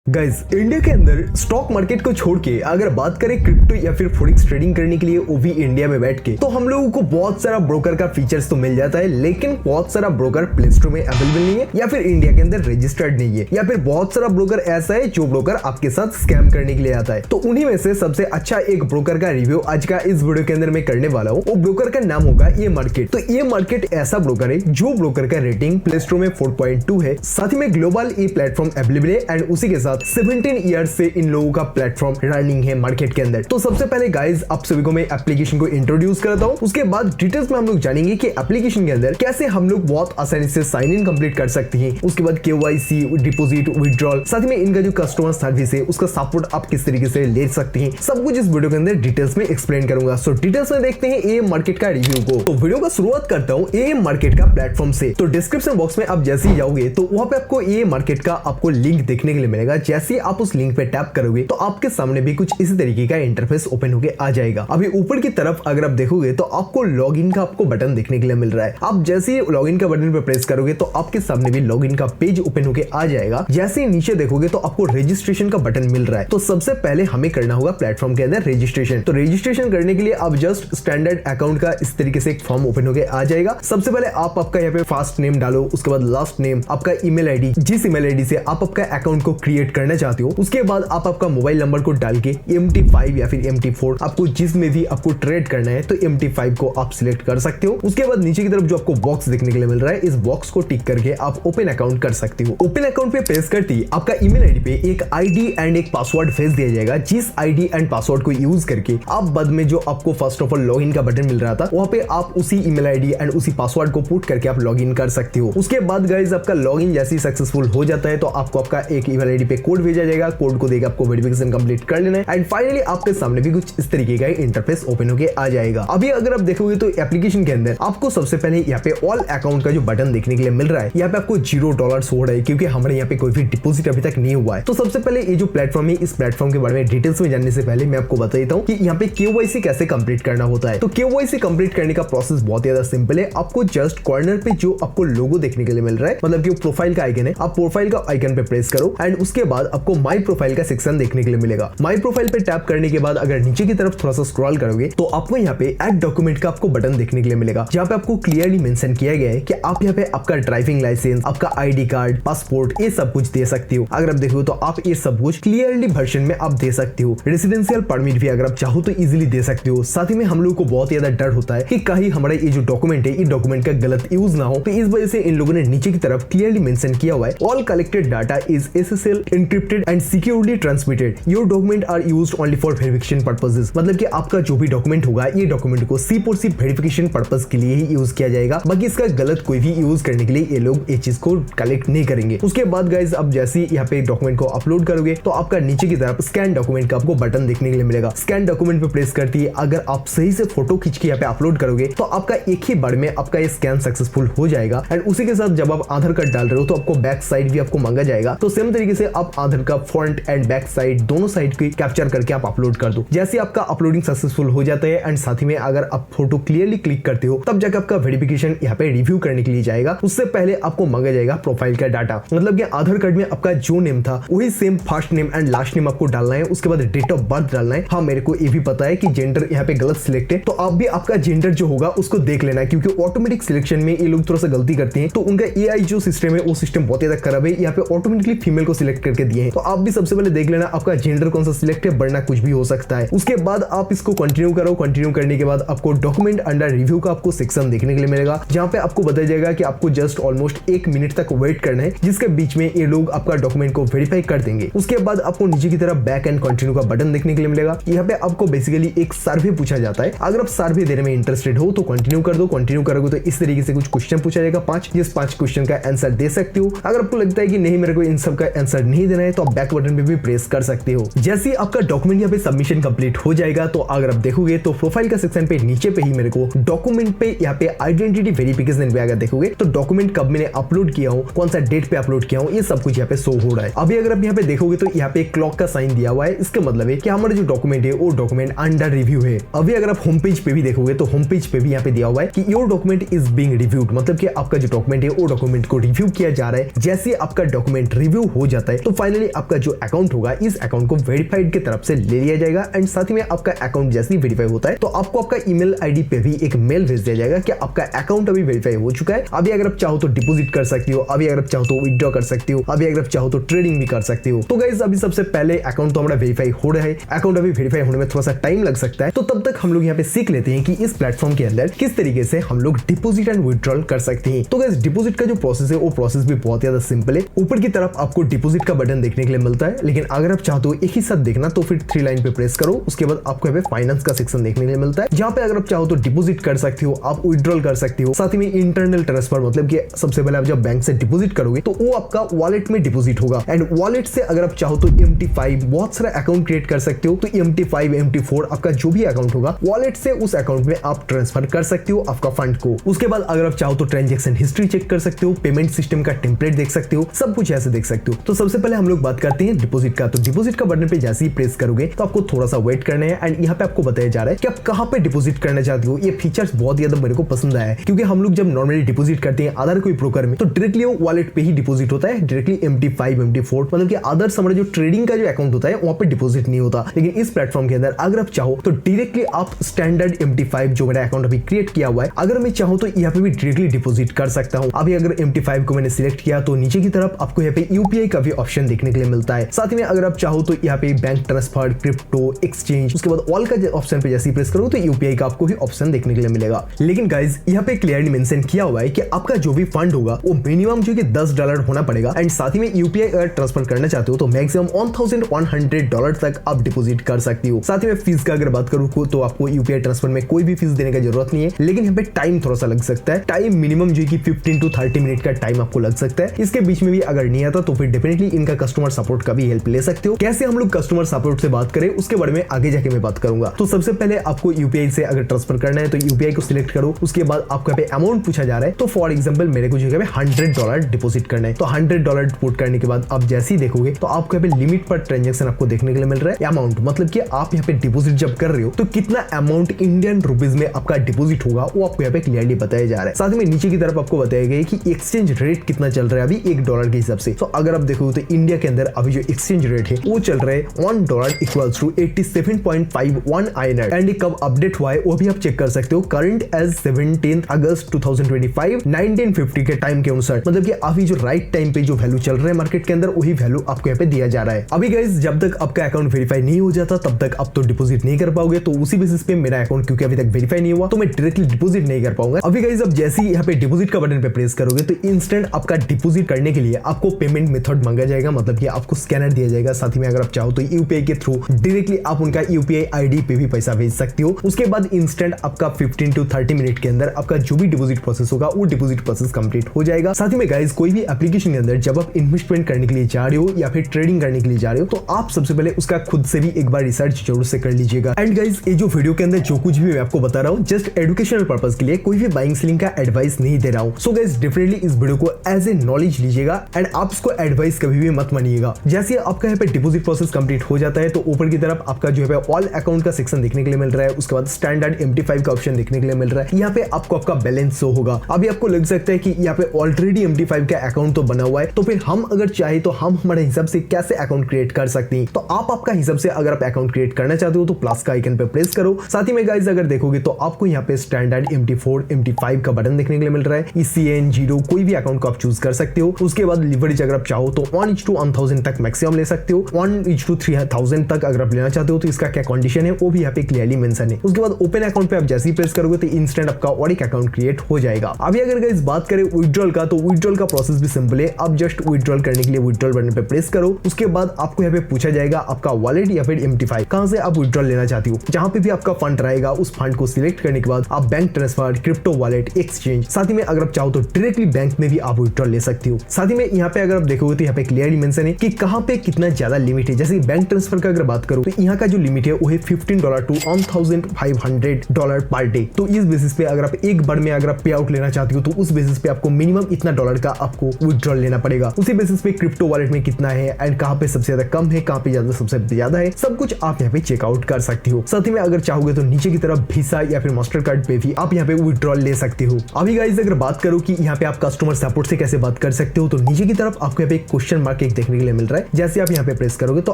Guys, India के अंदर stock market को छोड़ के अगर बात करें क्रिप्टो या फिर फॉरेक्स ट्रेडिंग करने के लिए, वो भी इंडिया में बैठ के, तो हम लोगों को बहुत सारा ब्रोकर का फीचर्स तो मिल जाता है, लेकिन बहुत सारा ब्रोकर प्ले स्टोर में अवेलेबल नहीं है या फिर इंडिया के अंदर रजिस्टर्ड नहीं है, या फिर बहुत सारा ब्रोकर ऐसा है जो ब्रोकर आपके साथ स्कैम करने के लिए आता है। तो उन्हीं में से सबसे अच्छा एक ब्रोकर का रिव्यू आज का इस वीडियो के अंदर मैं करने वाला हूँ। वो ब्रोकर का नाम होगा ये मार्केट। तो ये मार्केट ऐसा ब्रोकर है जो ब्रोकर का रेटिंग प्ले स्टोर में 4.2 है, साथ ही में ग्लोबल ई प्लेटफॉर्म अवेलेबल है एंड उसी के साथ 17 ईयर्स से इन लोगों का प्लेटफॉर्म रनिंग है मार्केट के अंदर। तो सबसे पहले गाइस, आप सभी को मैं एप्लीकेशन को इंट्रोड्यूस करता हूँ। उसके बाद डिटेल्स में हम लोग जानेंगे कि एप्लीकेशन के अंदर कैसे हम लोग बहुत आसानी से साइन इन कंप्लीट कर सकते हैं। उसके बाद केवाईसी, डिपॉजिट, विड्रॉल, साथ में इनका जो कस्टमर सर्विस है उसका सपोर्ट आप किस तरीके से ले सकते हैं, सब कुछ इस वीडियो के अंदर डिटेल्स में एक्सप्लेन करूंगा। सो डिटेल्स में देखते हैं एएम मार्केट का रिव्यू को। तो वीडियो का शुरुआत करता हूँ एएम मार्केट का प्लेटफॉर्म से। तो डिस्क्रिप्शन बॉक्स में आप जैसे ही जाओगे तो वहां पे आपको एएम मार्केट का आपको लिंक देखने के लिए मिलेगा। जैसे ही आप उस लिंक पे टैप करोगे तो आपके सामने भी कुछ इसी तरीके का इंटरफेस ओपन होके आ जाएगा। अभी ऊपर की तरफ अगर आप देखोगे तो आपको लॉगिन का आपको बटन देखने के लिए मिल रहा है। आप जैसे ही लॉगिन का बटन पे प्रेस करोगे तो आपके सामने भी लॉगिन का पेज ओपन होके आ जाएगा। जैसे ही नीचे देखोगे तो आपको रजिस्ट्रेशन का बटन मिल रहा है। तो सबसे पहले हमें करना होगा प्लेटफॉर्म के अंदर रजिस्ट्रेशन। तो रजिस्ट्रेशन करने के लिए आप जस्ट स्टैंडर्ड अकाउंट का इस तरीके से एक फॉर्म ओपन होके आ जाएगा। सबसे पहले आप आपका यहाँ पे फर्स्ट नेम डालो, उसके बाद लास्ट नेम, आपका ईमेल आईडी, जिस ईमेल आईडी से आप आपका अकाउंट को क्रिएट करना चाहते हो, उसके बाद आप आपका मोबाइल नंबर को डाल के MT5 या फिर MT4 आपको जिसमें भी आपको ट्रेड करना है तो MT5 को आप सिलेक्ट कर सकते हो। उसके बाद नीचे की तरफ जो आपको बॉक्स देखने के लिए मिल रहा है, इस बॉक्स को टिक करके आप ओपन अकाउंट कर सकते हो। ओपन अकाउंट पे प्रेस करते ही आपका ईमेल आईडी पे एक आईडी एंड एक पासवर्ड भेज दिया जाएगा। जिस आईडी एंड पासवर्ड को यूज करके आप बाद में जो आपको फर्स्ट ऑफ ऑल लॉगिन का बटन मिल रहा था, वहां पे आप उसी ईमेल आईडी एंड उसी पासवर्ड को पुट करके आप लॉगिन कर सकते हो। उसके बाद गाइस, आपका लॉगिन जैसे ही सक्सेसफुल हो जाता है तो आपको आपका एक ईमेल आईडी पे कोड भेजा जाएगा। कोड को देकर आपको वेरिफिकेशन कंप्लीट कर लेना है एंड फाइनली आपके सामने भी कुछ इस तरीके का इंटरफेस ओपन होके आ जाएगा। अभी अगर आप देखोगे तो एप्लीकेशन के अंदर आपको सबसे पहले यहाँ पे ऑल अकाउंट का जो बटन देखने के लिए मिल रहा है, यहाँ पे आपको $0 शो हो रहा है क्योंकि हमारे यहाँ पे कोई भी डिपॉजिट अभी तक नहीं हुआ है। तो सबसे पहले ये जो प्लेटफॉर्म है, इस प्लेटफॉर्म के बारे में डिटेल्स में जानने से पहले मैं आपको बता देता हूँ कि यहाँ पे केवाईसी कैसे कंप्लीट करना होता है। तो केवाईसी कंप्लीट करने का प्रोसेस बहुत ज्यादा सिंपल है। आपको जस्ट कॉर्नर पे जो आपको लोगो देखने के लिए मिल रहा है, मतलब कि प्रोफाइल का आइकन है, आप प्रोफाइल का आइकन पे प्रेस करो एंड उसके बाद आपको माई प्रोफाइल का सेक्शन देखने के लिए मिलेगा। माई प्रोफाइल पे टैप करने के बाद अगर नीचे की तरफ थोड़ा सा स्क्रॉल करोगे तो आपको यहाँ पे ऐड डॉक्यूमेंट का आपको बटन देखने के लिए मिलेगा, जहाँ पे आपको क्लियरली मेंशन किया गया है कि आप यहाँ पे आपका ड्राइविंग लाइसेंस, आपका आईडी कार्ड, पासपोर्ट, ये सब कुछ दे सकते हो। अगर आप देखो तो आप ये सब कुछ क्लियरली वर्जन में आप दे सकते हो। रेसिडेंशियल परमिट भी अगर आप चाहो तो इजीली दे सकते हो। साथ ही में हम लोगों को बहुत ज्यादा डर होता है कि कहीं हमारा ये जो डॉक्यूमेंट है, ये डॉक्यूमेंट का गलत यूज ना हो, तो इस वजह से इन लोगों ने नीचे की तरफ क्लियरली मेंशन किया हुआ है, all collected data is SSL encrypted and securely transmitted. Your document are used only for verification purposes. मतलब कि आपका जो भी डॉक्यूमेंट होगा, ये डॉक्यूमेंट को सिर्फ और सिर्फ वेरिफिकेशन पर्पस के लिए ही यूज किया जाएगा। बाकी इसका गलत कोई भी यूज करने के लिए ये लोग ये चीज को कलेक्ट नहीं करेंगे। उसके बाद गाइस, आप जैसे ही यहाँ पे डॉक्यूमेंट को अपलोड करोगे तो आपका नीचे की तरफ स्कैन डॉक्यूमेंट का आपको बटन देखने के लिए मिलेगा। स्कैन डॉक्यूमेंट पे प्रेस करती है, अगर आप सही से फोटो खींच के यहाँ पे अपलोड करोगे तो आपका एक ही बार में आपका ये स्कैन सक्सेसफुल हो जाएगा। एंड उसी के साथ जब आप आधार कार्ड डाल रहे हो तो आपको बैक साइड भी आपको मांगा जाएगा। तो सेम तरीके से आप आधार का फ्रंट एंड बैक साइड दोनों साइड की कैप्चर करके आप अपलोड कर दो। जैसे आपका अपलोडिंग सक्सेसफुल हो जाता है एंड साथ ही में अगर आप फोटो क्लियरली क्लिक करते हो तब जाकर आपका वेरिफिकेशन यहाँ पे रिव्यू करने के लिए जाएगा। उससे पहले आपको मांगा जाएगा प्रोफाइल का डाटा, मतलब कि आधार कार्ड में आपका जो नेम था वही same first name and last name आपको डालना है। उसके बाद डेट ऑफ बर्थ डालना है। हाँ, मेरे को ये भी पता है कि जेंडर यहाँ पे गलत सिलेक्ट है, तो आप भी आपका जेंडर जो होगा उसको देख लेना है, क्योंकि ऑटोमेटिक सिलेक्शन में ये लोग थोड़ा सा गलती करते हैं। तो उनका AI जो सिस्टम है वो सिस्टम बहुत ज्यादा खराब है। यहाँ पे ऑटोमेटिकली फीमेल को सिलेक्ट करके दिए हैं, तो आप भी सबसे पहले देख लेना आपका जेंडर कौन सा सिलेक्ट है, वरना कुछ भी हो सकता है। उसके बाद आप इसको कंटिन्यू करो। कंटिन्यू करने के बाद आपको डॉक्यूमेंट अंडर रिव्यू का आपको सेक्शन देखने के लिए मिलेगा, जहां पे आपको बताया जाएगा कि आपको जस्ट ऑलमोस्ट 1 मिनट तक वेट करना है, जिसके बीच में ये लोग आपका डॉक्यूमेंट को वेरीफाई कर देंगे। उसके बाद आपको नीचे की तरफ बैक एंड कंटिन्यू का बटन देखने के लिए मिलेगा। यहाँ पे आपको बेसिकली एक सर्वे पूछा जाता है। अगर आप सर्वे देने में इंटरेस्टेड हो तो कंटिन्यू कर दो। कंटिन्यू करोगे तो इस तरीके से कुछ क्वेश्चन पूछा जाएगा 5, जिस 5 क्वेश्चन का आंसर दे सकते हो। अगर आपको लगता है कि नहीं, मेरे को इन सब का आंसर नहीं देना है, तो आप बैक बटन पे भी प्रेस कर सकते हो। जैसे आपका डॉक्यूमेंट यहाँ पे सबमिशन कंप्लीट हो जाएगा तो अगर आप देखोगे तो प्रोफाइल का सेक्शन पे नीचे पे ही मेरे को डॉक्यूमेंट पे यहाँ पे आइडेंटिटी वेरिफिकेशन पे अगर देखोगे तो डॉक्यूमेंट कब मैंने अपलोड किया हूँ, कौन सा डेट पे अपलोड किया हूँ, ये सब कुछ यहाँ पे शो हो रहा है। अभी अगर आप यहाँ पे देखोगे तो यहाँ पे क्लॉक का साइन दिया हुआ है। इसका मतलब है कि हमारा जो डॉक्यूमेंट है वो डॉक्यूमेंट अंडर रिव्यू है। अभी अगर आप होम पेज पे भी देखोगे तो होम पेज पे भी यहाँ पे दिया हुआ है कि your document is being reviewed, मतलब कि आपका जो डॉक्यूमेंट है वो डॉक्यूमेंट को रिव्यू किया जा रहा है। जैसे आपका डॉक्यूमेंट रिव्यू हो जाता है तो फाइनली आपका जो अकाउंट होगा इस अकाउंट को वेरीफाइड की तरफ से ले लिया जाएगा एंड साथ ही में आपका अकाउंट जैसे ही वेरीफाई होता है तो आपको आपका ईमेल आईडी पे भी एक मेल भेज दिया जाएगा कि आपका अकाउंट अभी वेरीफाई हो चुका है। अभी अगर आप चाहो तो डिपॉजिट कर सकती हो, अभी अगर आप चाहो तो विथड्रॉ कर सकती हो, अभी अगर आप चाहो तो ट्रेडिंग भी कर सकती हो। तो गाइस अभी सबसे पहले अकाउंट तो हमारा वेरीफाई हो रहा है, अकाउंट अभी वेरीफाई होने में थोड़ा सा टाइम लग सकता है, तो तब तक हम लोग यहाँ पे सीख लेते हैं कि इस प्लेटफॉर्म के अंदर किस तरीके से हम लोग डिपॉजिट एंड विथड्रॉल कर सकते हैं। तो गाइस डिपॉजिट का जो प्रोसेस है वो प्रोसेस भी बहुत ज्यादा सिंपल है। ऊपर की तरफ आपको डिपॉजिट का बटन देखने के लिए मिलता है, लेकिन अगर आप चाहते हो एक ही साथ देखना तो फिर 3 लाइन पे प्रेस करो। उसके बाद आपको यहाँ पे फाइनेंस का सेक्शन देखने के लिए मिलता है, जहाँ पे अगर आप चाहो तो डिपॉजिट कर सकते हो, आप विथड्रॉल कर सकते हो, साथ ही में इंटरनल ट्रांसफर मतलब कि सबसे पहले आप जब बैंक से डिपॉजिट करोगे तो वो आपका वॉलेट में डिपॉजिट होगा एंड वॉलेट से अगर आप चाहो तो MT5 बहुत सारा अकाउंट क्रिएट कर सकते हो। तो MT5 MT4 आपका जो भी अकाउंट होगा वॉलेट से उस अकाउंट में आप ट्रांसफर कर सकते हो आपका फंड को। उसके बाद अगर आप चाहो तो ट्रांजैक्शन हिस्ट्री चेक कर सकते हो, पेमेंट सिस्टम का टेम्पलेट देख सकते हो, सब कुछ ऐसे देख सकते हो। तो सबसे पहले हम लोग बात करते हैं डिपॉजिट का। तो डिपॉजिट का बटन पे जैसे ही प्रेस करोगे तो आपको थोड़ा सा वेट करना है एंड यहाँ पे आपको बताया जा रहा है कि आप कहाँ पे डिपॉजिट करना चाहते हो। ये फीचर्स बहुत ज्यादा मेरे को पसंद आया है, क्योंकि हम लोग जब नॉर्मली डिपॉजिट करते हैं अदर कोई ब्रोकर में तो डायरेक्टली वो वॉलेट पे ही डिपॉजिट होता है, डायरेक्टली MT5 MT4 मतलब कि अदर हमारा जो ट्रेडिंग का जो अकाउंट होता है वहाँ पे डिपॉजिट नहीं होता। लेकिन इस प्लेटफॉर्म के अंदर अगर आप चाहो तो डायरेक्टली आप स्टैंडर्ड MT5 जो मेरा अकाउंट अभी क्रिएट किया हुआ है, अगर मैं चाहूँ तो यहाँ पे भी डायरेक्टली डिपॉजिट कर सकता हूँ। अभी अगर MT5 को मैंने सिलेक्ट किया तो नीचे की तरफ आपको यहाँ पे UPI का भी ऑप्शन देखने के लिए मिलता है। साथ में अगर आप चाहो तो यहाँ पे बैंक ट्रांसफर, क्रिप्टो, एक्सचेंज, उसके बाद ऑल का ऑप्शन पे जैसे प्रेस करो तो UPI का आपको भी ऑप्शन देखने के लिए मिलेगा। लेकिन गाइज यहाँ पे क्लियरली मेंशन किया हुआ है कि आपका जो भी फंड होगा वो मिनिमम जो कि $10 होना पड़ेगा एंड साथ ही में UPI अगर ट्रांसफर करना चाहते हो तो मैक्सिमम $1100 तक आप डिपॉजिट कर सकती हो। साथ ही में फीस का अगर बात करूँ तो आपको UPI ट्रांसफर में कोई भी फीस देने का जरूरत नहीं है, लेकिन यहाँ पे टाइम थोड़ा सा लग सकता है। टाइम मिनिमम जो कि 15 to 30 मिनट का टाइम आपको लग सकता है। इसके बीच में भी अगर नहीं आता तो फिर डेफिनेटली इनका कस्टमर सपोर्ट का भी हेल्प ले सकते हो। कैसे हम लोग कस्टमर सपोर्ट से बात करें उसके बारे में आगे जाके मैं बात करूंगा। तो सबसे पहले आपको UPI से अगर ट्रांसफर करना है तो UPI को सिलेक्ट करो। उसके बाद आपका पे अमाउंट पूछा जा रहा है, तो फॉर एग्जांपल मेरे को जो है $100 डिपॉजिट करना है, तो $100 पुट करने के बाद आप जैसे ही देखोगे तो आपको यहाँ पे लिमिट पर ट्रांजैक्शन आपको देखने के लिए मिल रहा है। अमाउंट मतलब कि आप यहाँ पे डिपॉजिट जब कर रहे हो तो कितना अमाउंट इंडियन रुपीज में आपका डिपॉजिट होगा वो आपको यहाँ पे क्लियरली बताया जा रहा है। साथ में नीचे की तरफ आपको बताया गया है कि एक्सचेंज रेट कितना चल रहा है अभी $1 के हिसाब से। तो अगर आप देखोगे तो इंडिया के अंदर अभी जो एक्सचेंज रेट है वो चल रहा है $1 इक्वल्स टू 87.51 INR एंड कब अपडेट हुआ है वो भी आप चेक कर सकते हो। करंट एज 17 अगस्त 2025 1950 के टाइम के अनुसार, मतलब कि अभी जो राइट टाइम पे जो वैल्यू चल रहा है मार्केट के अंदर वही वैल्यू आपको यहाँ पे दिया जा रहा है। अभी गाइस जब तक आपका अकाउंट वेरीफाई नहीं हो जाता तब तक आप तो डिपॉजिट नहीं कर पाओगे। तो उसी बेसिस पे मेरा अकाउंट क्योंकि अभी तक वेरीफाई नहीं हुआ तो मैं डायरेक्टली डिपॉजिट नहीं कर पाऊंगा। अभी गाइस अब जैसे ही यहाँ पे डिपॉजिट का बटन पे प्रेस करोगे तो इंस्टेंट आपका डिपॉजिट करने के लिए आपको पेमेंट मेथड मांगा जाएगा, मतलब कि आपको स्कैनर दिया जाएगा। साथ ही में अगर आप चाहो तो UPI के थ्रू डायरेक्टली आप उनका UPI ID पे भी पैसा भेज सकते हो। उसके बाद इंस्टेंट आपका 15 to 30 मिनट के अंदर आपका जो भी डिपॉजिट प्रोसेस होगा वो डिपॉजिट प्रोसेस कंप्लीट हो जाएगा। साथ ही में गाइस कोई भी एप्लीकेशन के अंदर जब आप इन्वेस्टमेंट करने के लिए जा रहे हो या फिर ट्रेडिंग करने के लिए जा रहे हो तो आप सबसे पहले उसका खुद से भी एक बार रिसर्च जरूर से कर लीजिएगा। एंड गाइस ये जो वीडियो के अंदर जो कुछ भी मैं आपको बता रहा हूँ जस्ट एजुकेशनल पर्पस के लिए, कोई भी बाइंग सेलिंग का एडवाइस नहीं दे रहा हूँ। सो गाइस डेफिनेटली इस वीडियो को एज ए नॉलेज लीजिएगा एंड आप इसको एडवाइस कभी भी मत मानिएगा। जैसे आपका यहाँ पे डिपॉजिट प्रोसेस कंप्लीट हो जाता है तो ऊपर की तरफ आपका जो है ऑल अकाउंट का सेक्शन देखने के लिए मिल रहा है। उसके बाद स्टैंडर्ड MT5 का ऑप्शन देखने के लिए मिल रहा है। यहाँ पे आपको आपका बैलेंस शो होगा। अभी आपको लग सकता है कि यहाँ पे ऑलरेडी MT5 का अकाउंट तो बना हुआ है, तो फिर हम अगर चाहे तो हम हमारे हिसाब से कैसे अकाउंट क्रिएट कर सकते हैं। तो आप आपका हिसाब से अगर आप अकाउंट क्रिएट करना चाहते हो तो प्लस का आइकन पे प्रेस करो। साथ ही में गाइस अगर देखोगे तो आपको यहाँ पे स्टैंडर्ड MT4 MT5 का बटन देखने के लिए मिल रहा है। ECN 0 कोई भी अकाउंट को आप चूज कर सकते हो। उसके बाद लिवरेज अगर आप चाहो तो 1:1000 तक मैक्सिमम ले सकते हो। 1:3000 तक अगर आप लेना चाहते हो तो इसका क्या कंडीशन है वो भी यहाँ पे क्लियरली मेंशन है। उसके बाद ओपन अकाउंट पे आप जैसे ही प्रेस करोगे तो इंस्टेंट आपका और एक अकाउंट क्रिएट हो जाएगा। अभी अगर गाइस बात करें विथड्रॉल का, तो विथड्रॉल का प्रोसेस भी सिंपल है। आप जस्ट विथड्रॉल करने के लिए विथड्रॉल बटन पे प्रेस करो। उसके बाद आपको यहाँ पे पूछा जाएगा आपका वॉलेट या फिर MT5 कहां से आप विथड्रॉल लेना चाहती हो। जहां पे भी आपका फंड रहेगा उस फंड को सिलेक्ट करने के बाद आप bank transfer, crypto wallet, exchange, साथ ही में अगर आप चाहो तो डायरेक्टली बैंक में भी आप विथड्रॉल ले सकती हो। साथ ही में यहाँ पे अगर आप देखोगे तो यहाँ पे क्लियरली मेंशन है कि कहां पे कितना ज्यादा लिमिट है। जैसे बैंक ट्रांसफर का अगर बात करो तो यहाँ का जो लिमिट है वो है $15 to $1500 पर डे। तो इस बेसिस पे अगर आप एक बार में अगर आप पे आउट लेना चाहती हो तो उस बेसिस पे आपको मिनिमम इतना डॉलर का आपको विथड्रॉल लेना पड़ेगा। उसी बेसिस पे क्रिप्टो वॉलेट में कितना है एंड कहां पे सबसे ज्यादा कम है, कहां पे ज्यादा सबसे ज्यादा है, सब कुछ आप यहाँ पे चेकआउट कर सकती हो। साथ ही में अगर चाहोगे तो नीचे की तरफ वीसा या फिर मास्टर कार्ड पे भी आप यहाँ पे विथड्रॉल ले सकते हो। अभी गाइस अगर बात करो कि यहाँ पे आप कस्टमर सपोर्ट से कैसे बात कर सकते हो तो नीचे की तरफ आपको यहाँ पे क्वेश्चन मार्क के पेज देखने के लिए मिल रहा है। जैसे आप यहाँ पे प्रेस करोगे तो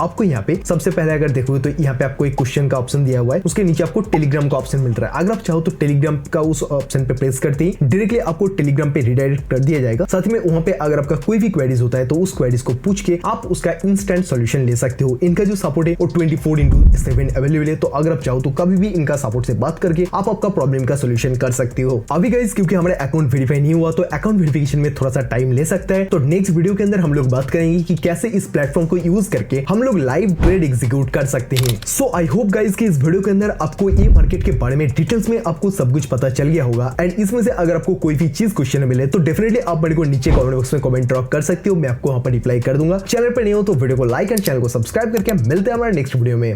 आपको यहाँ पे सबसे पहले अगर देखोगे तो यहाँ पे आपको एक क्वेश्चन का ऑप्शन दिया हुआ है, उसके नीचे आपको टेलीग्राम का ऑप्शन मिल रहा है। अगर आप चाहो तो टेलीग्राम का उस ऑप्शन पे प्रेस करते ही डायरेक्टली आपको टेलीग्राम पे रिडायरेक्ट कर दिया जाएगा। साथ में वहाँ पे अगर आपका कोई भी क्वेरीज होता है तो उस क्वेरीज को पूछ के आप उसका इंस्टेंट सॉल्यूशन ले सकते हो। इनका जो सपोर्ट है वो 24/7 अवेलेबल है, तो अगर आप चाहो तो कभी भी इनका सपोर्ट से बात करके आप आपका प्रॉब्लम का सॉल्यूशन कर सकते हो। अभी गाइस क्योंकि हमारा अकाउंट वेरीफाई नहीं हुआ तो अकाउंट वेरिफिकेशन में थोड़ा सा टाइम ले सकता है, तो नेक्स्ट वीडियो के अंदर हम लोग बात करेंगे कि कैसे इस प्लेटफॉर्म को यूज करके हम लोग लाइव ट्रेड एग्जीक्यूट कर सकते हैं। सो आई होप गाइस कि इस वीडियो के अंदर आपको ये मार्केट के बारे में डिटेल्स में आपको सब कुछ पता चल गया होगा। एंड इसमें से अगर आपको कोई भी चीज क्वेश्चन मिले तो डेफिनेटली आप मेरे को नीचे कमेंट बॉक्स में कमेंट ड्रॉप कर सकते हो, मैं आपको वहां पर रिप्लाई कर दूंगा। चैनल पर नहीं हो तो वीडियो को लाइक एंड चैनल को सब्सक्राइब करके मिलते हैं हमारे नेक्स्ट वीडियो में।